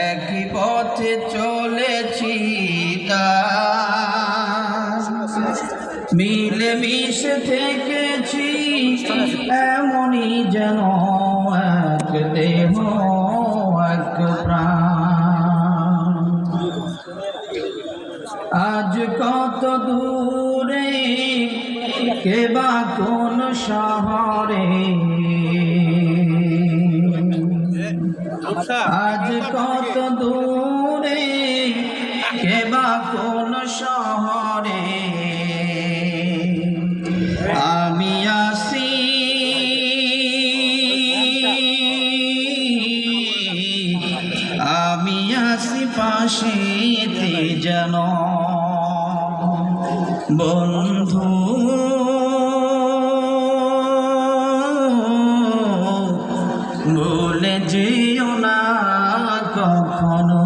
একই পথে চলেছি মিলে মিশে থেকেছি এমনই যেন এক দেহ এক প্রাণ। আজ কত দূরে কে বা কোন শহরে, আজ কত দূরে কে বা কোন শহরে আমি আসি, আমি আসি পাশেতে যেন বন্ধু ভুলে যেও না কখনো।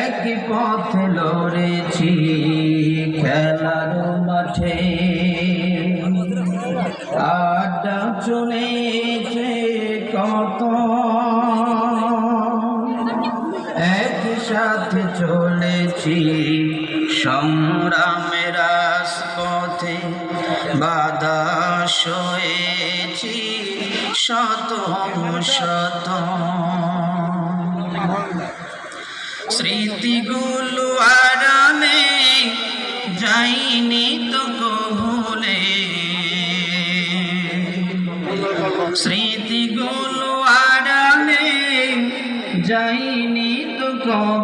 একই পথে লড়েছি খেলার মাঠে, আড্ডা চলেছে কত, একসাথে চলেছি সংগ্রামের রাজপথে, বাধা সয়েছি শত শত। স্মৃতিগুলো আরামে যাইনি তো ভুলে, স্মৃতিগুলো আরামে যাইনি তো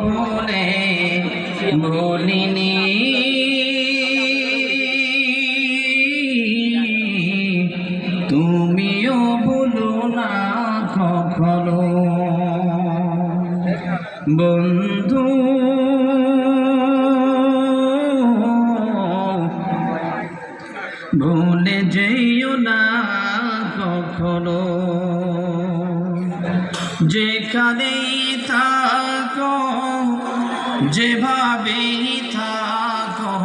ভুলে, ভুলিনি তুমিও ভুলো না কখনো বন্ধু। ভুলে যেও না কখনো, যেখানেই থাকো যেভাবেই থাকো,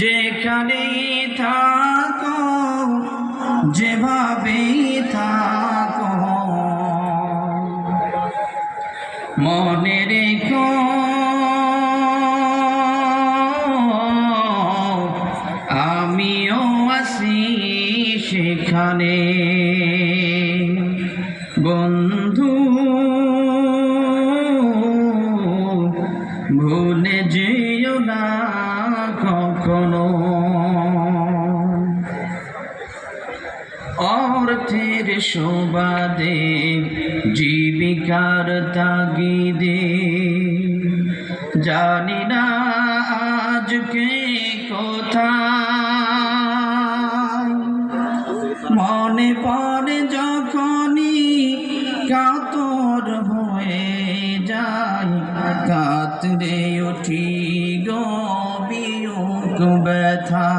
যেখানেই থাকো যেভাবেই থাকো, মনে রেখো আমিও আছি সেখানে বন্ধু। ভুলে যেও না কখনো। অর্থের সুবাদে জীবিকার তাগিদে জানি না আজকে কোথায়, মনে পড়ে যখনই কাতর হয়ে যায়, কাতরে উঠি গো বিয়োগ ব্যথা।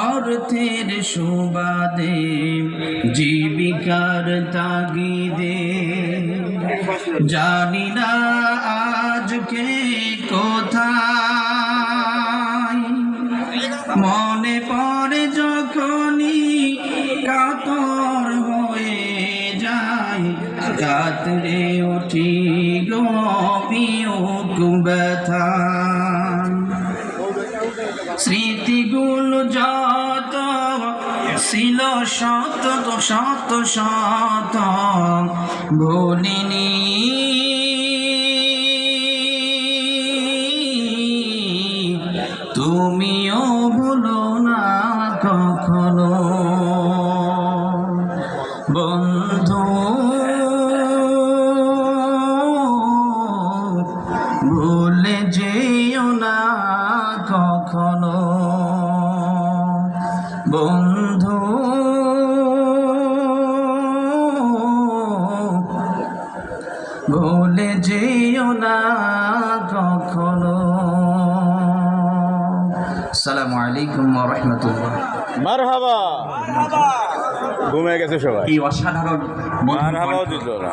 অর্থের সুবাদে জীবিকার তাগিদে জানি না আজকে কোথায়, মনে পড়ে যখনই কাতর হয়ে যায়, কাতরে উঠি গো বিয়োগ ব্যথা। স্মৃতিগুলো যত ছিল শত শত শত ভুলিনি, তুমিও ভুলো না কখনো বন্ধু। ভুলে যেও না কখনো বন্ধু। ভুলে যেও না কখনো। আসসালামু আলাইকুম ওয়া রাহমাতুল্লাহ। মারহাবা। ঘুমিয়ে গেছে সবাই। এই অসাধারণ মারহাবাও দিত না।